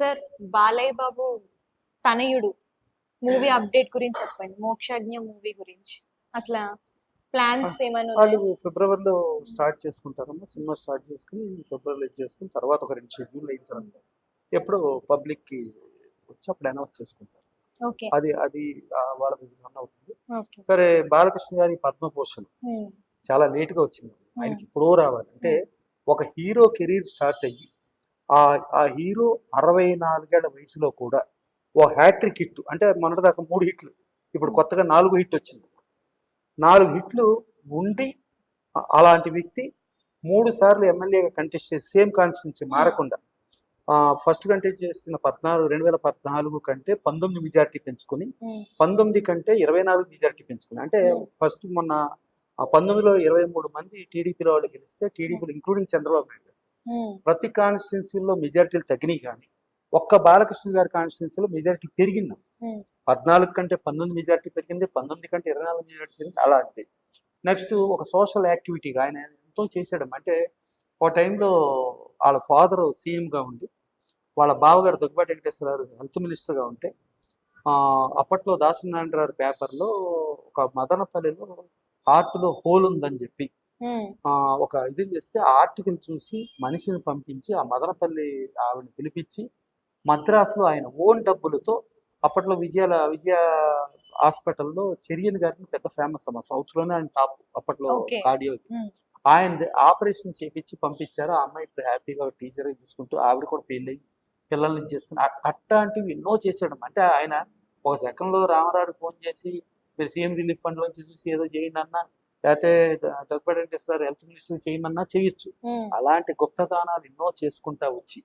Sir Balayya Babu తనయుడు movie update గురించి చెప్పండి. మోక్షజ్ఞ మూవీ గురించి అసలు ప్లాన్స్ ఏమైనా వాళ్ళు ఉన్నాయా? ఫిబ్రవరిలో స్టార్ట్ చేసుకుంటారమ్మా. సినిమా స్టార్ట్ చేసుకుని ఫిబ్రవరిలో ఇది చేసుకుని తర్వాత ఒక 2 షెడ్యూల్ అయిన తర్వాత ఎప్పుడో పబ్లిక్కి వచ్చి అప్పుడు అనౌన్స్ చేసుకుంటారు. ఓకే అది అది వాళ్ళది రన్ అవుతుంది. ఓకే. సరే, బాలకృష్ణ గారి పద్మభూషణ్ చాలా లేట్గా వచ్చింది. ఆయనకి ఇప్పుడు రావాలి అంటే ఒక హీరో కెరీర్ స్టార్ట్ అయ్యి ఆ హీరో 64 ఏళ్ల వయసులో కూడా ఓ హ్యాట్రిక్ హిట్ అంటే మొన్నటిదాకా 3 హిట్లు, ఇప్పుడు కొత్తగా 4 హిట్ వచ్చింది. 4 హిట్లు ఉండి అలాంటి వ్యక్తి 3 సార్లు ఎమ్మెల్యేగా కంటెస్ట్ చేసి సేమ్ కాన్స్టిట్యున్సీ మారకుండా ఫస్ట్ కంటెస్ట్ చేసిన 2014 కంటే 19 మెజార్టీ పెంచుకుని 19 కంటే 24 మెజార్టీ పెంచుకుని అంటే ఫస్ట్ మొన్న 19లో 23 మంది టీడీపీలో వాళ్ళు గెలిస్తే టీడీపీలో ఇంక్లూడింగ్ చంద్రబాబు నాయుడు ప్రతి కాన్స్టిట్యున్సీలో మెజార్టీలు తగ్గినాయి, కానీ ఒక్క బాలకృష్ణ గారి కాన్స్టిట్యున్సీలో మెజార్టీ పెరిగింది. 14 కంటే 19 మెజార్టీ పెరిగింది, 19 కంటే 24 మెజార్టీ పెరిగింది. అలాంటిది నెక్స్ట్ ఒక సోషల్ యాక్టివిటీగా ఆయన ఎంతో చేశాడు. అంటే ఒక టైంలో వాళ్ళ ఫాదరు సీఎంగా ఉండి వాళ్ళ బావగారు దగ్గుబాటి వెంకటేశ్వరరావు హెల్త్ మినిస్టర్గా ఉంటే అప్పట్లో దాసనారాయణరావు పేపర్లో ఒక మదనపల్లిలో హార్ట్లో హోల్ ఉందని చెప్పి ఒక ఇది చేస్తే ఆ ఆర్టికల్ చూసి మనిషిని పంపించి ఆ మదనపల్లి ఆవిడని పిలిపించి మద్రాసులో ఆయన ఓన్ డబ్బులతో అప్పట్లో విజయ హాస్పిటల్లో చెరియన్ గారిని పెద్ద ఫేమస్ అమ్మ, సౌత్లోనే ఆయన టాప్ అప్పట్లో కార్డియో. ఆయన ఆపరేషన్ చేపించి పంపించారు. ఆ అమ్మాయి ఇప్పుడు హ్యాపీగా టీచర్ చూసుకుంటూ ఆవిడ కూడా పెళ్ళి పిల్లల్ని చేసుకుని అట్లాంటివి ఎన్నో చేశాడు. అంటే ఆయన ఒక సెకండ్లో రామారావు ఫోన్ చేసి మీరు సీఎం రిలీఫ్ ఫండ్ నుంచి చూసి ఏదో చేయండి అన్నా, లేకపోతే దగ్గుబాటి వెంకటేశ్వర హెల్త్ మినిస్టర్ చేయమన్నా చేయొచ్చు. అలాంటి గుప్తదానాలు ఎన్నో చేసుకుంటా వచ్చి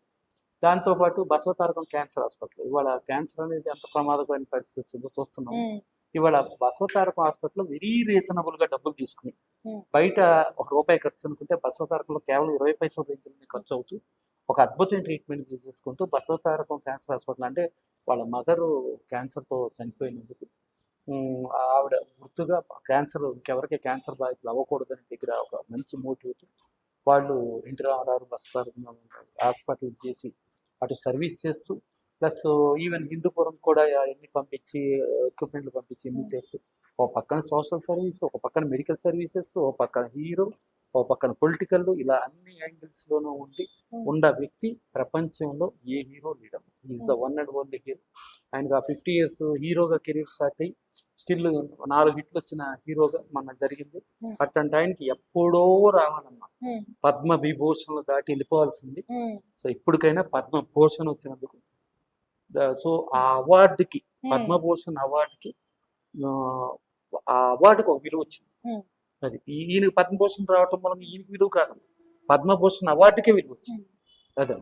దాంతోపాటు బసవతారకం క్యాన్సర్ హాస్పిటల్, ఇవాళ క్యాన్సర్ అనేది ఎంత ప్రమాదకరమైన పరిస్థితి వచ్చిందో చూస్తున్నాం. ఇవాళ బసవతారకం హాస్పిటల్లో వెరీ రీజనబుల్గా డబ్బులు తీసుకుని బయట ₹1 ఖర్చు అనుకుంటే బసవతారకంలో కేవలం 20 పైసల రేంజ్లోనే ఖర్చు అవుతూ ఒక అద్భుతమైన ట్రీట్మెంట్ చేసుకుంటూ బసవతారకం క్యాన్సర్ హాస్పిటల్ అంటే వాళ్ళ మదరు క్యాన్సర్తో చనిపోయినందుకు ఆవిడ గుర్తుగా క్యాన్సర్ ఇంకెవరికి క్యాన్సర్ బాధితులు అవ్వకూడదని దగ్గర ఒక మంచి మోటివ్తో వాళ్ళు ఎన్టీ రామారావు బసవతారకం హాస్పిటల్ చేసి అటు సర్వీస్ చేస్తూ ప్లస్ ఈవెన్ హిందూపురం కూడా ఎన్ని పంపించి ఎక్విప్మెంట్లు పంపించి ఎన్ని చేస్తూ ఒక పక్కన సోషల్ సర్వీస్, ఒక పక్కన మెడికల్ సర్వీసెస్, ఒక పక్కన హీరో, ఒక పక్కన పొలిటికల్, ఇలా అన్ని యాంగిల్స్లోనూ ఉన్న వ్యక్తి ప్రపంచంలో ఏ హీరో లేడు. Is the one and only hero. ఆయనకు 50 years హీరోగా కెరీర్ స్టార్ట్ అయ్యి స్టిల్ 4 హిట్లు వచ్చిన హీరోగా మన జరిగింది. అట్లాంటి ఆయనకి ఎప్పుడో రావాలమ్మా, పద్మ విభూషణలు దాటి వెళ్ళిపోవాల్సింది. సో ఇప్పటికైనా పద్మభూషణ్ వచ్చినందుకు సో ఆ అవార్డుకి పద్మభూషణ్ అవార్డుకి ఆ అవార్డుకి ఒక విలువ వచ్చింది. అది ఈయనకి పద్మభూషణ్ రావటం వల్ల ఈయనకి విలువ కాదు, పద్మభూషణ్ అవార్డుకే విలువ వచ్చింది. అదే